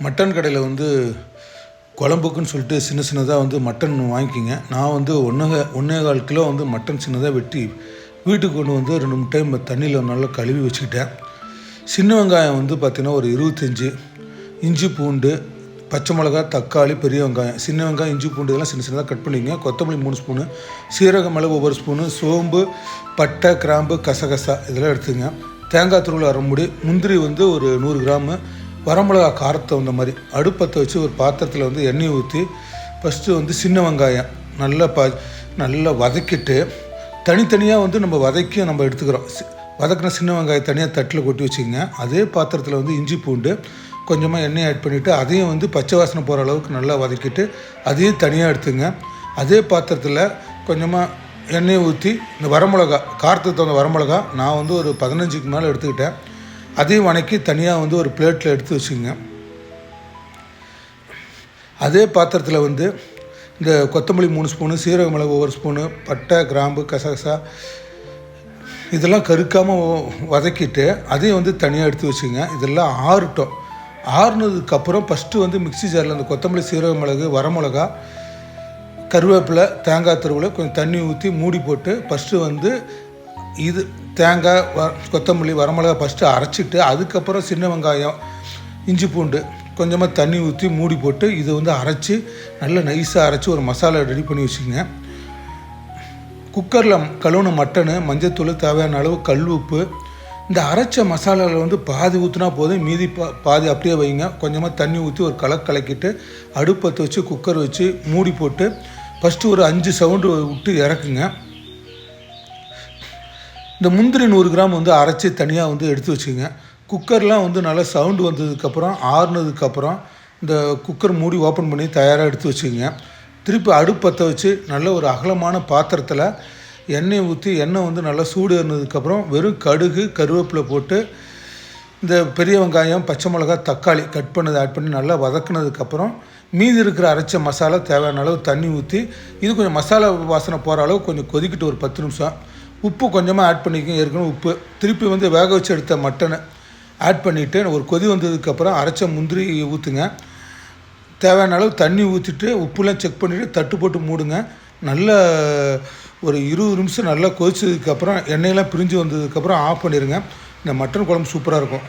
Mutton கடையில் வந்து குழம்புக்குன்னு சொல்லிட்டு சின்ன சின்னதாக வந்து மட்டன் வாங்கிக்கிங்க. நான் வந்து 1.25 கிலோ வந்து மட்டன் சின்னதாக வெட்டி வீட்டுக்கு கொண்டு வந்து 2-3 டைம் தண்ணியில் நல்லா கழுவி வச்சுக்கிட்டேன். சின்ன வெங்காயம் வந்து பார்த்திங்கன்னா ஒரு 25, இஞ்சி பூண்டு, பச்சை மிளகா, தக்காளி, பெரிய வெங்காயம், சின்ன வெங்காயம், இஞ்சி பூண்டு இதெல்லாம் சின்ன சின்னதாக கட் பண்ணிக்கங்க. கொத்தமல்லி 3 ஸ்பூனு, சீரக மிளகு 1 ஸ்பூனு, சோம்பு, பட்டை, கிராம்பு, கசகசா இதெல்லாம் எடுத்துங்க. தேங்காய் துருவல் 1/2 மூடி, முந்திரி வந்து ஒரு 100 கிராமு, வரமிளகா காரத்தை வந்த மாதிரி அடுப்பத்தை வச்சு ஒரு பாத்திரத்தில் வந்து எண்ணெய் ஊற்றி ஃபஸ்ட்டு வந்து சின்ன வெங்காயம் நல்லா வதக்கிட்டு தனித்தனியாக வந்து நம்ம எடுத்துக்கிறோம். வதக்கின சின்ன வெங்காயம் தனியாக தட்டில் கொட்டி வச்சுக்கோங்க. அதே பாத்திரத்தில் வந்து இஞ்சி பூண்டு கொஞ்சமாக எண்ணெய் ஆட் பண்ணிவிட்டு அதையும் வந்து பச்சை வாசனை போகிற அளவுக்கு நல்லா வதக்கிட்டு அதையும் தனியாக எடுத்துங்க. அதே பாத்திரத்தில் கொஞ்சமாக எண்ணெயை ஊற்றி இந்த வரமிளகா காரத்துக்கு தகுந்த வரமிளகா நான் வந்து ஒரு 15க்கு மேலே எடுத்துக்கிட்டேன். அதையும் வணக்கி தனியாக வந்து ஒரு பிளேட்டில் எடுத்து வச்சுக்கோங்க. அதே பாத்திரத்தில் வந்து இந்த கொத்தமல்லி 3 ஸ்பூனு, சீரக மிளகு 1 ஸ்பூனு, பட்டை, கிராம்பு, கசகசா இதெல்லாம் கருக்காமல் வதக்கிட்டு அதையும் வந்து தனியாக எடுத்து வச்சுக்கோங்க. இதெல்லாம் ஆறுனதுக்கப்புறம் ஃபஸ்ட்டு வந்து மிக்ஸி ஜாரில் அந்த கொத்தமல்லி, சீரக மிளகு, வரமிளகா, கருவேப்பிலை, தேங்காய் துருவல் கொஞ்சம் தண்ணி ஊற்றி மூடி போட்டு ஃபஸ்ட்டு வந்து இது தேங்காய், கொத்தமல்லி, வரமிளகா ஃபஸ்ட்டு அரைச்சிட்டு அதுக்கப்புறம் சின்ன வெங்காயம், இஞ்சி பூண்டு கொஞ்சமாக தண்ணி ஊற்றி மூடி போட்டு இதை வந்து அரைச்சி நல்லா நைஸாக அரைச்சி ஒரு மசாலா ரெடி பண்ணி வச்சுக்கோங்க. குக்கரில் கழுவுன மட்டனு, மஞ்சத்தூள், தேவையான அளவு கல் உப்பு, இந்த அரைச்ச மசாலாவில் வந்து பாதி ஊற்றினா போதும், மீதி பாதி அப்படியே வைங்க. கொஞ்சமாக தண்ணி ஊற்றி ஒரு கலக்கிட்டு அடுப்பத்தை வச்சு குக்கர் வச்சு மூடி போட்டு ஃபஸ்ட்டு ஒரு 5 சவுண்டு விட்டு இறக்குங்க. இந்த முந்திரி 100 கிராம் வந்து அரைச்சி தனியாக வந்து எடுத்து வச்சுங்க. குக்கர்லாம் வந்து நல்லா சவுண்டு வந்ததுக்கப்புறம் ஆறுனதுக்கப்புறம் இந்த குக்கர் மூடி ஓப்பன் பண்ணி தயாராக எடுத்து வச்சுக்கோங்க. திருப்பி அடுப்பத்தை வச்சு நல்ல ஒரு அகலமான பாத்திரத்தில் எண்ணெய் ஊற்றி எண்ணெய் வந்து நல்லா சூடு ஏறினதுக்கப்புறம் வெறும் கடுகு, கருவேப்பிலை போட்டு இந்த பெரிய வெங்காயம், பச்சை மிளகா, தக்காளி கட் பண்ணதை ஆட் பண்ணி நல்லா வதக்குனதுக்கப்புறம் மீதி இருக்கிற அரைச்ச மசாலா தேவையான அளவு தண்ணி ஊற்றி இது கொஞ்சம் மசாலா வாசனை போகிற அளவு கொஞ்சம் கொதிக்கிட்டு ஒரு 10 நிமிஷம் உப்பு கொஞ்சமாக ஆட் பண்ணிக்கோங்க. ஏற்கனவே உப்பு திருப்பி வந்து வேக வச்சு எடுத்த மட்டனை ஆட் பண்ணிவிட்டு ஒரு கொதி வந்ததுக்கப்புறம் அரைச்ச முந்திரி ஊற்றுங்க. தேவையான அளவு தண்ணி ஊற்றிட்டு உப்புலாம் செக் பண்ணிவிட்டு தட்டு போட்டு மூடுங்க. நல்லா ஒரு 20 நிமிஷம் நல்லா கொதிச்சதுக்கப்புறம் எண்ணெயெல்லாம் பிரிஞ்சு வந்ததுக்கப்புறம் ஆஃப் பண்ணிடுங்க. இந்த மட்டன் குழம்பு சூப்பராக இருக்கும்.